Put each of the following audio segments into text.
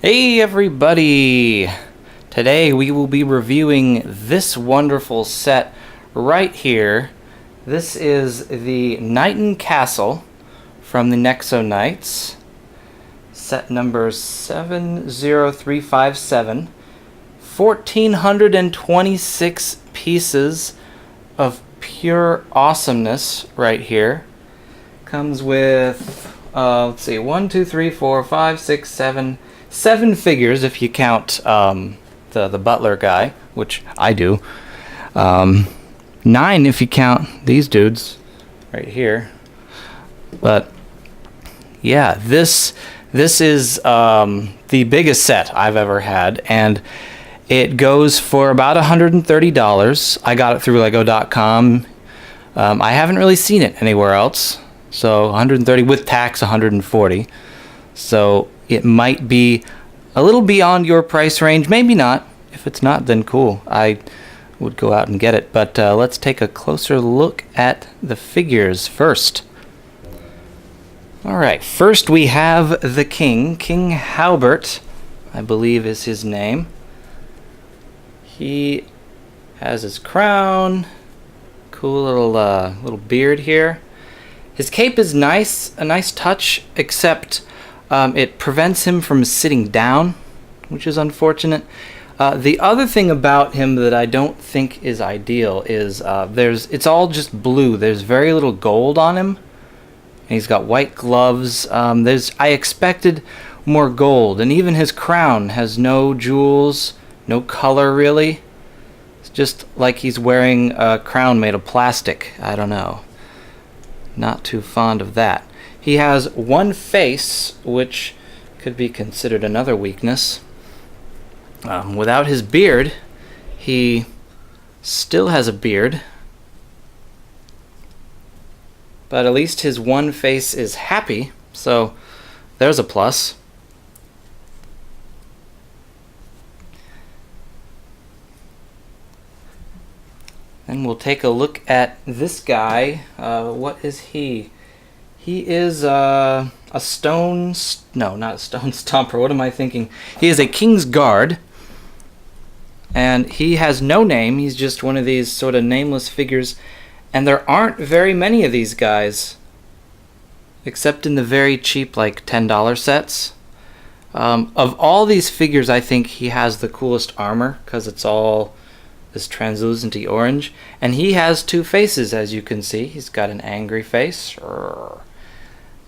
Hey everybody! Today we will be reviewing this wonderful set right here. This is the Knighton Castle from the Nexo Knights. Set number 70357. 1,426 pieces of pure awesomeness right here. Comes with, let's see, 1, 2, 3, 4, 5, 6, 7... 7 figures if you count the butler guy, which I do. 9 if you count these dudes right here. But yeah, this is the biggest set I've ever had, and it goes for about $130. I got it through Lego.com. I haven't really seen it anywhere else. So 130 with tax, 140. So it might be a little beyond your price range. Maybe not. If it's not, then cool. I would go out and get it. But let's take a closer look at the figures first. Alright, first we have the king. King Halbert, I believe is his name. He has his crown. Cool little beard here. His cape is nice, a nice touch, except it prevents him from sitting down, which is unfortunate. The other thing about him that I don't think is ideal is it's all just blue. There's very little gold on him. And he's got white gloves. I expected more gold, and even his crown has no jewels, no color really. It's just like he's wearing a crown made of plastic. I don't know. Not too fond of that. He has one face, which could be considered another weakness. Without his beard, he still has a beard. But at least his one face is happy, so there's a plus. And we'll take a look at this guy. What is he? He is a stone... No, not a stone stomper. What am I thinking? He is a King's Guard. And he has no name. He's just one of these sort of nameless figures. And there aren't very many of these guys. Except in the very cheap, like, $10 sets. Of all these figures, I think he has the coolest armor, because it's all this translucenty orange. And he has two faces, as you can see. He's got an angry face.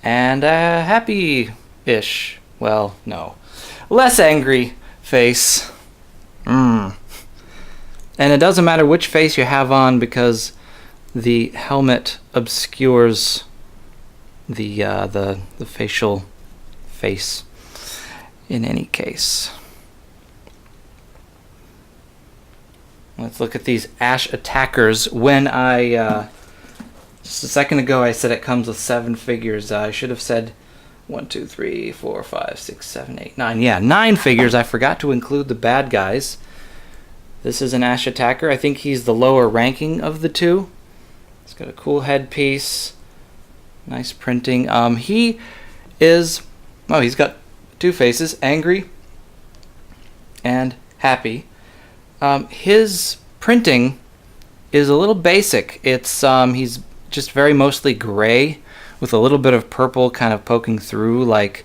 And a happy-ish, well, no, less angry face. And it doesn't matter which face you have on, because the helmet obscures the facial face in any case. Let's look at these Ash attackers. When just a second ago I said it comes with 7 figures. I should have said 1, 2, 3, 4, 5, 6, 7, 8, 9. Yeah, 9 figures. I forgot to include the bad guys. This is an Ash attacker. I think he's the lower ranking of the two. He's got a cool headpiece. Nice printing. He is... Oh, he's got 2 faces. Angry and happy. His printing is a little basic. It's he's just very mostly gray with a little bit of purple kind of poking through, like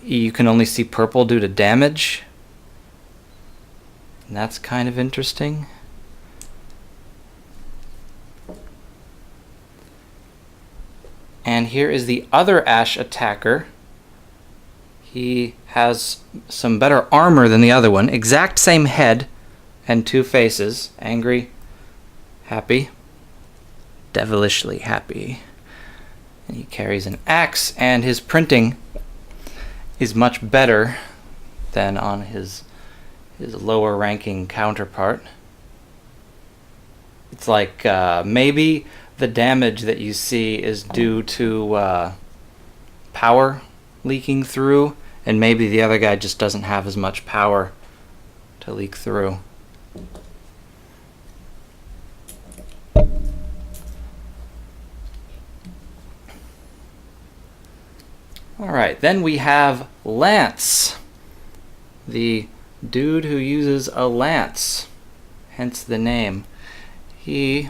you can only see purple due to damage. And that's kind of interesting. And here is the other Ash attacker. He has some better armor than the other one. Exact same head and 2 faces. Angry, happy, devilishly happy. And he carries an axe, and his printing is much better than on his lower ranking counterpart. It's like maybe the damage that you see is due to power leaking through, and maybe the other guy just doesn't have as much power to leak through. Alright, then we have Lance. the dude who uses a lance, hence the name. He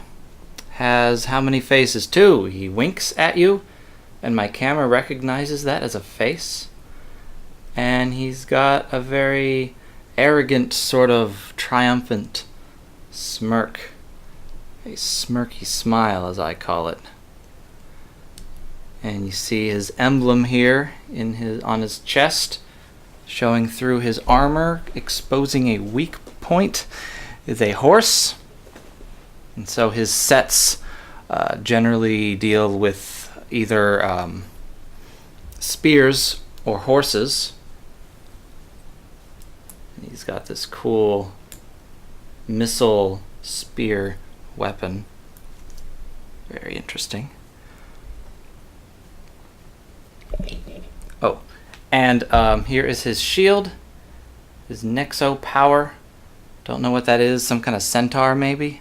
has how many faces? 2. He winks at you, and my camera recognizes that as a face. And he's got a very arrogant, sort of triumphant smirk. A smirky smile, as I call it. And you see his emblem here on his chest, showing through his armor, exposing a weak point, is a horse. And so his sets generally deal with either spears or horses. And he's got this cool missile spear weapon. Very interesting. Oh, and here is his shield, his Nexo power. Don't know what that is, some kind of centaur maybe?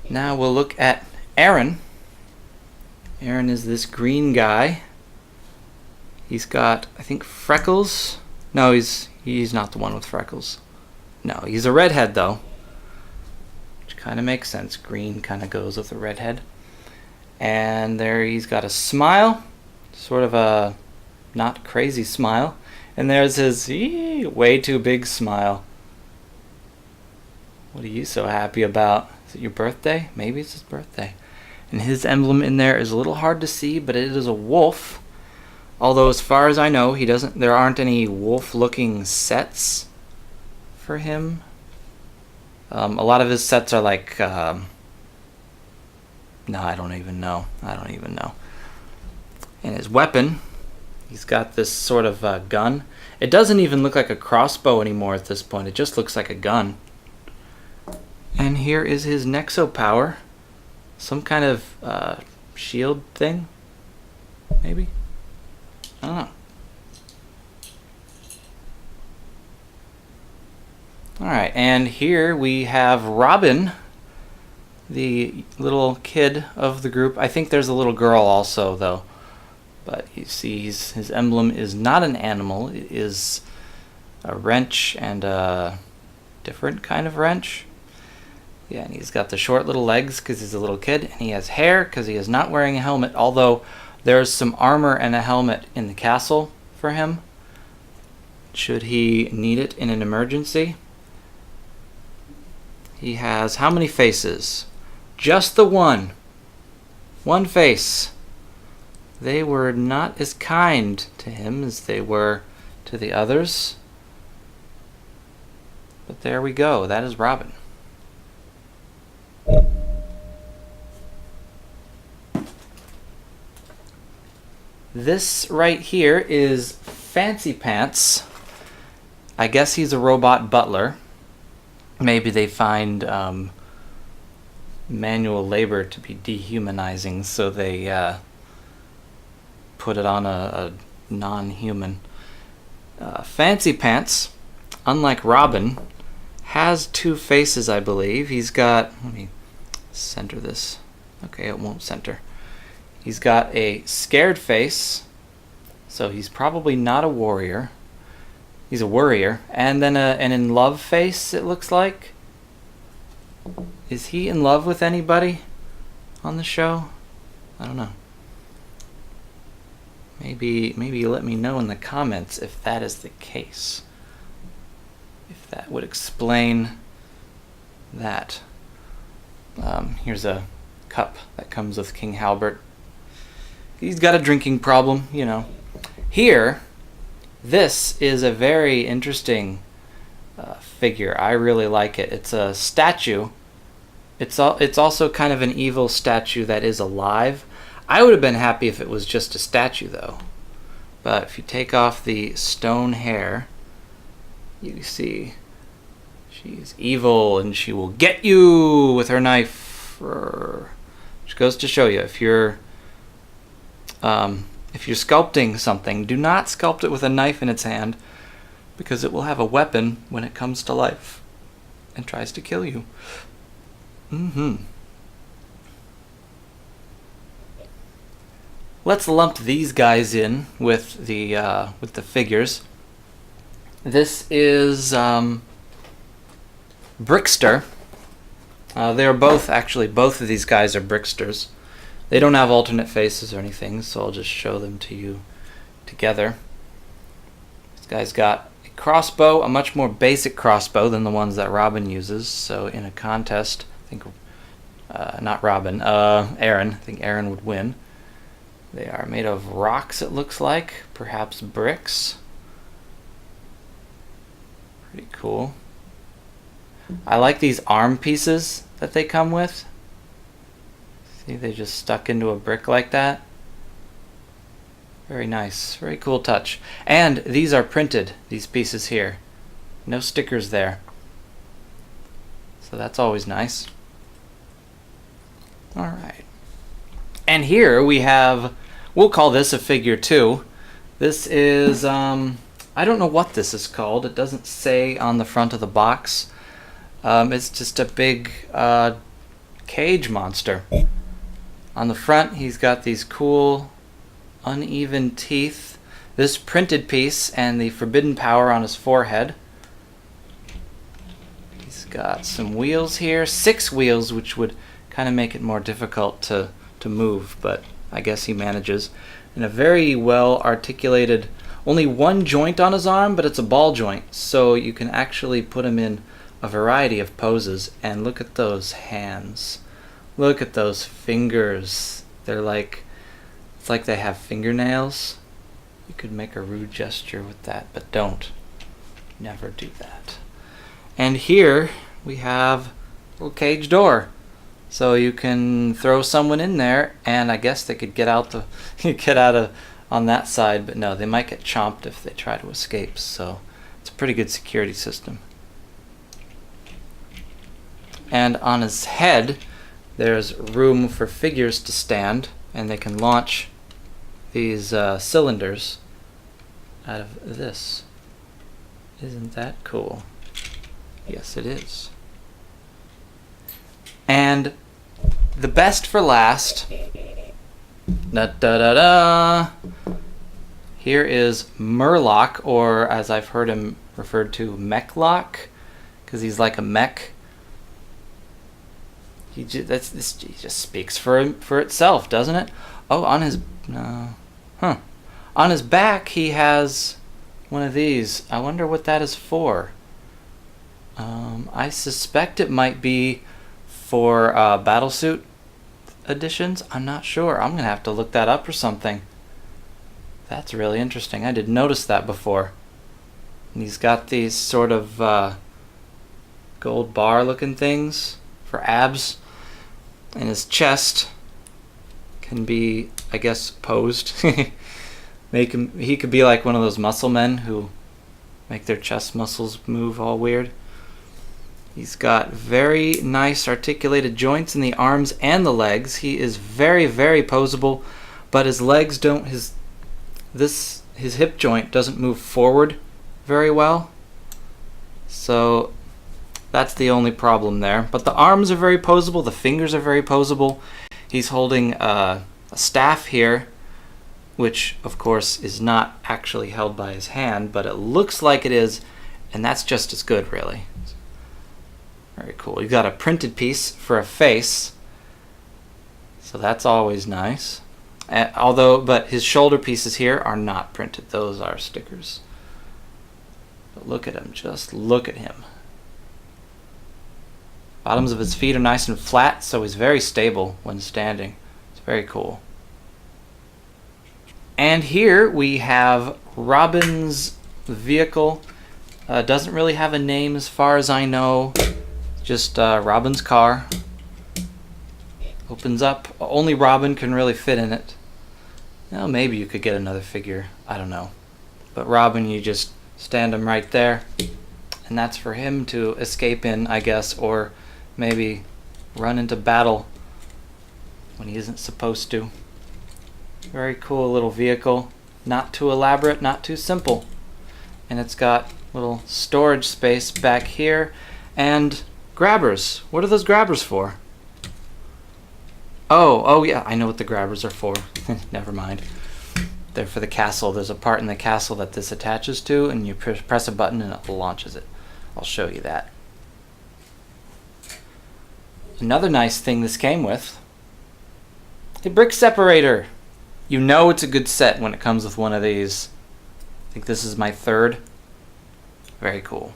Now we'll look at Aaron. Aaron is this green guy. He's got, I think, freckles. No, he's not the one with freckles. No, he's a redhead though, which kind of makes sense. Green kind of goes with a redhead. And there he's got a smile, sort of a not crazy smile. And there's his way too big smile. What are you so happy about? Is it your birthday? Maybe it's his birthday. And his emblem in there is a little hard to see, but it is a wolf. Although as far as I know, there aren't any wolf-looking sets for him. A lot of his sets are like no, I don't even know. And his weapon, he's got this sort of gun. It doesn't even look like a crossbow anymore at this point. It just looks like a gun. And here is his Nexo power. Some kind of shield thing, maybe? I don't know. Alright, and here we have Robin, the little kid of the group. I think there's a little girl also, though. But you see, his emblem is not an animal. It is a wrench, and a different kind of wrench. Yeah, and he's got the short little legs because he's a little kid, and he has hair because he is not wearing a helmet, although there's some armor and a helmet in the castle for him, should he need it in an emergency. He has how many faces? Just the one. One face. They were not as kind to him as they were to the others. But there we go. That is Robin. This right here is Fancy Pants. I guess he's a robot butler. Maybe they find manual labor to be dehumanizing, so they put it on a non-human. Fancy Pants, unlike Robin, has 2 faces, I believe. He's got, let me center this. Okay, it won't center. He's got a scared face, so he's probably not a warrior. He's a worrier. And then an in love face, it looks like. Is he in love with anybody on the show? I don't know. Maybe let me know in the comments if that is the case. If that would explain that. Here's a cup that comes with King Halbert. He's got a drinking problem, you know. Here, this is a very interesting figure. I really like it. It's a statue. It's also kind of an evil statue that is alive. I would have been happy if it was just a statue, though. But if you take off the stone hair, you see she's evil and she will get you with her knife. Which goes to show you, if you're sculpting something, do not sculpt it with a knife in its hand, because it will have a weapon when it comes to life and tries to kill you. let's lump these guys in with the figures. This is Brickster. They are both, actually, both of these guys are Bricksters. They don't have alternate faces or anything, so I'll just show them to you together. This guy's got a crossbow, a much more basic crossbow than the ones that Robin uses. So in a contest, I think, not Robin, Aaron. I think Aaron would win. They are made of rocks, it looks like, perhaps bricks. Pretty cool. I like these arm pieces that they come with. See, they just stuck into a brick like that. Very nice, very cool touch. And these are printed, these pieces here. No stickers there. So that's always nice. Alright. And here we have, we'll call this a figure 2. This is, I don't know what this is called. It doesn't say on the front of the box. It's just a big cage monster. On the front, he's got these cool, uneven teeth. This printed piece and the forbidden power on his forehead. He's got some wheels here, 6 wheels, which would kind of make it more difficult to move, but I guess he manages. And a very well articulated, only one joint on his arm, but it's a ball joint, so you can actually put him in a variety of poses. And look at those hands. Look at those fingers. They're like, it's like they have fingernails. You could make a rude gesture with that, but don't. Never do that. And here we have a little cage door. So you can throw someone in there, and I guess they could get out on that side, but no, they might get chomped if they try to escape. So it's a pretty good security system. And on his head, there's room for figures to stand, and they can launch these cylinders out of this. Isn't that cool? Yes, it is. And the best for last, da-da-da-da, here is Murloc, or as I've heard him referred to, MacLeod, because he's like a mech. He just speaks for itself, doesn't it? Oh, on his on his back he has one of these. I wonder what that is for. I suspect it might be for battlesuit editions. I'm not sure. I'm gonna have to look that up or something. That's really interesting. I didn't notice that before. And he's got these sort of gold bar looking things for abs. And his chest can be, I guess, posed. He could be like one of those muscle men who make their chest muscles move all weird. He's got very nice articulated joints in the arms and the legs. He is very, very poseable, but his legs don't, his hip joint doesn't move forward very well. So that's the only problem there. But the arms are very poseable, the fingers are very poseable. He's holding a staff here, which of course is not actually held by his hand, but it looks like it is, and that's just as good, really. Very cool. You've got a printed piece for a face, so that's always nice. But his shoulder pieces here are not printed. Those are stickers. But look at him. Just look at him. Bottoms of his feet are nice and flat, so he's very stable when standing. It's very cool. And here we have Robin's vehicle. Doesn't really have a name as far as I know. Just Robin's car. Opens up. Only Robin can really fit in it. Well, maybe you could get another figure. I don't know. But Robin, you just stand him right there. And that's for him to escape in, I guess, or maybe run into battle when he isn't supposed to. Very cool little vehicle. Not too elaborate, not too simple. And it's got little storage space back here. And grabbers. What are those grabbers for? Oh yeah, I know what the grabbers are for. Never mind. They're for the castle. There's a part in the castle that this attaches to, and you press a button and it launches it. I'll show you that. Another nice thing this came with, a brick separator. You know it's a good set when it comes with one of these. I think this is my third. Very cool.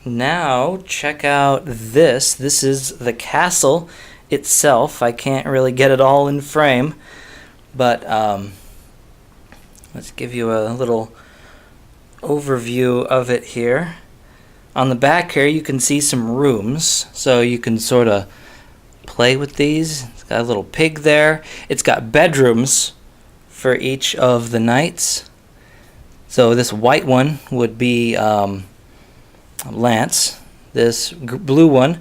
Now check out this. This is the castle itself. I can't really get it all in frame, but let's give you a little overview of it here. On the back here you can see some rooms, so you can sort of play with these. It's got a little pig there. It's got bedrooms for each of the knights. So this white one would be Lance. This blue one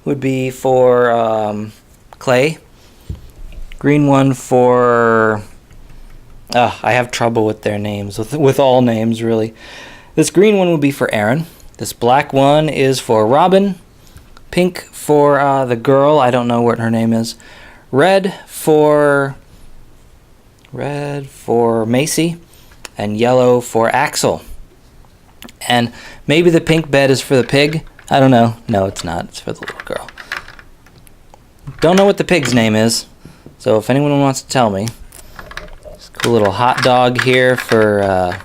would be for Clay. Green one for... I have trouble with their names, with all names really. This green one would be for Aaron. This black one is for Robin. Pink for the girl, I don't know what her name is. Red for Macy, and yellow for Axel. And maybe the pink bed is for the pig. I don't know. No, it's not. It's for the little girl. Don't know what the pig's name is, so if anyone wants to tell me. This cool little hot dog here for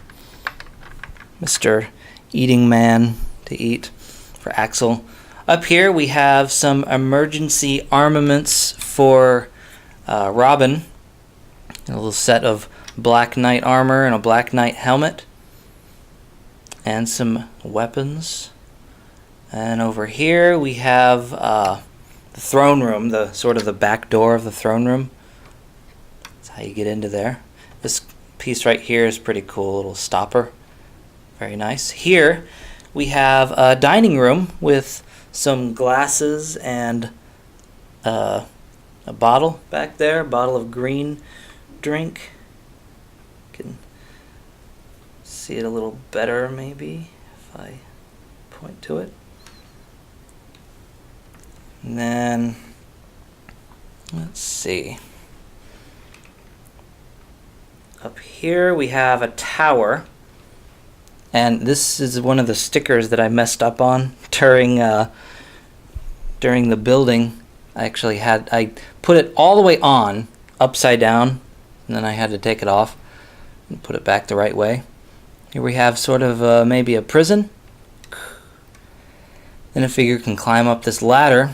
Mr. Eating Man to eat, for Axel. Up here we have some emergency armaments for Robin. A little set of Black Knight armor and a Black Knight helmet. And some weapons. And over here we have the throne room, the sort of the back door of the throne room. That's how you get into there. This piece right here is pretty cool, a little stopper. Very nice. Here we have a dining room with some glasses and a bottle back there, a bottle of green drink. You can see it a little better maybe if I point to it. And then let's see. Up here we have a tower. And this is one of the stickers that I messed up on during the building. I put it all the way on, upside down, and then I had to take it off and put it back the right way. Here we have sort of maybe a prison. Then a figure can climb up this ladder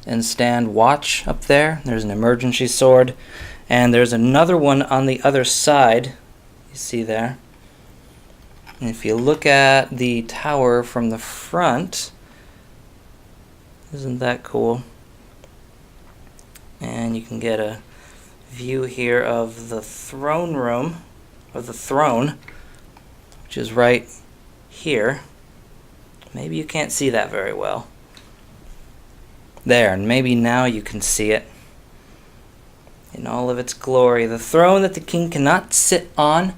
and stand watch up there. There's an emergency sword, and there's another one on the other side. You see there. And if you look at the tower from the front, isn't that cool? And you can get a view here of the throne room, or the throne, which is right here. Maybe you can't see that very well. There, and maybe now you can see it in all of its glory. The throne that the king cannot sit on,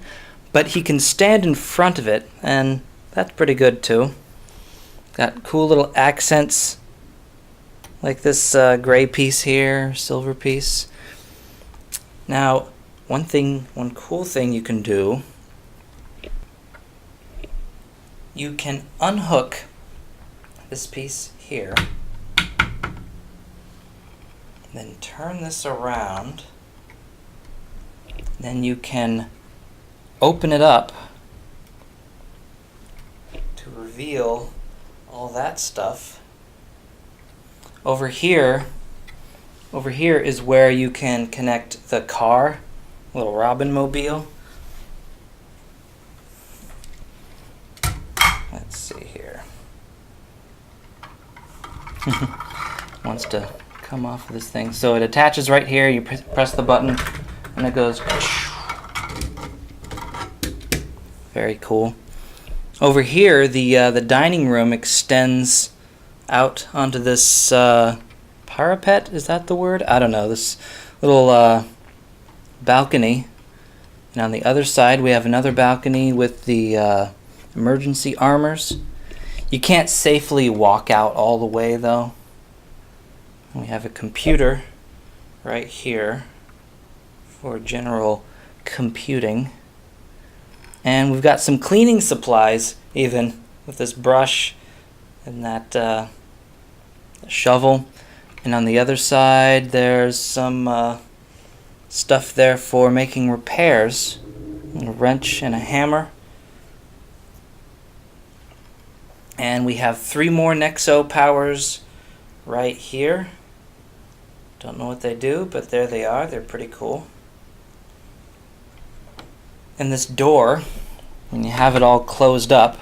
but he can stand in front of it, and that's pretty good too. Got cool little accents, like this gray piece here, silver piece. Now, one cool thing you can do, you can unhook this piece here, then turn this around, then you can open it up to reveal all that stuff. Over here is where you can connect the car, little Robin mobile. Let's see here. Wants to come off of this thing. So it attaches right here. You press the button and it goes. Very cool. Over here, the dining room extends out onto this parapet. Is that the word? I don't know. This little balcony. And on the other side, we have another balcony with the emergency armors. You can't safely walk out all the way, though. We have a computer right here for general computing. And we've got some cleaning supplies, even, with this brush and that shovel. And on the other side, there's some stuff there for making repairs. A wrench and a hammer. And we have 3 more Nexo powers right here. Don't know what they do, but there they are. They're pretty cool. And this door, when you have it all closed up,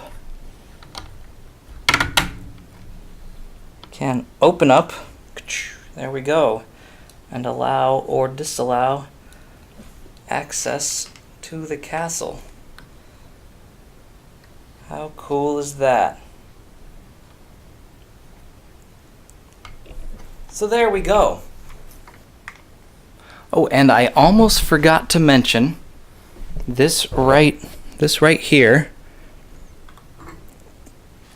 can open up. There we go. And allow or disallow access to the castle. How cool is that? So there we go. Oh, and I almost forgot to mention this right here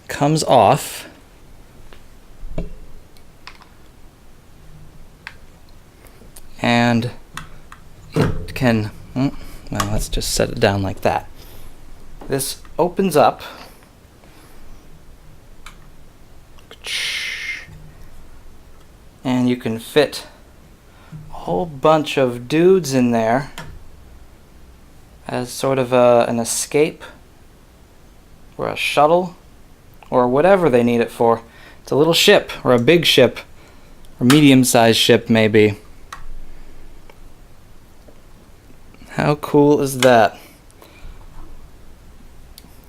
comes off. And it can, well, let's just set it down like that. This opens up. And you can fit a whole bunch of dudes in there as sort of an escape or a shuttle or whatever they need it for. It's a little ship or a big ship or medium-sized ship maybe. How cool is that?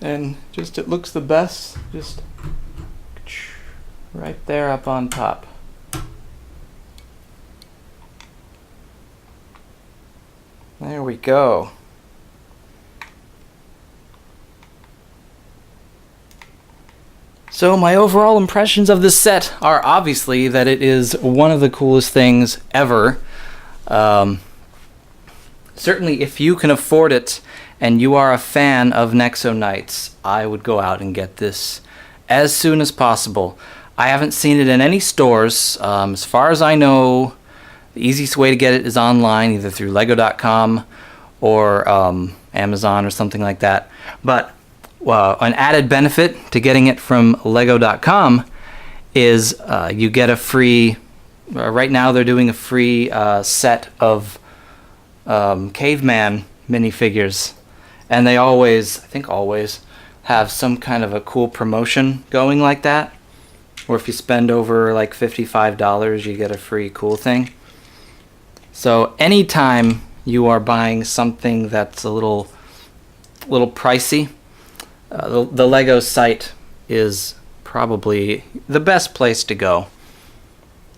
And just it looks the best just right there up on top. There we go. So my overall impressions of this set are obviously that it is one of the coolest things ever. Certainly if you can afford it and you are a fan of Nexo Knights, I would go out and get this as soon as possible. I haven't seen it in any stores. As far as I know, the easiest way to get it is online, either through Lego.com or Amazon or something like that. But an added benefit to getting it from Lego.com is you get a free, right now they're doing a free set of caveman minifigures. And they always, I think always, have some kind of a cool promotion going like that. Or if you spend over like $55, you get a free cool thing. So anytime you are buying something that's a little pricey, the Lego site is probably the best place to go.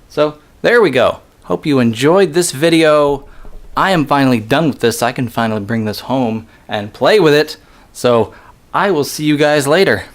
So there we go. Hope you enjoyed this video. I am finally done with this. I can finally bring this home and play with it. So I will see you guys later.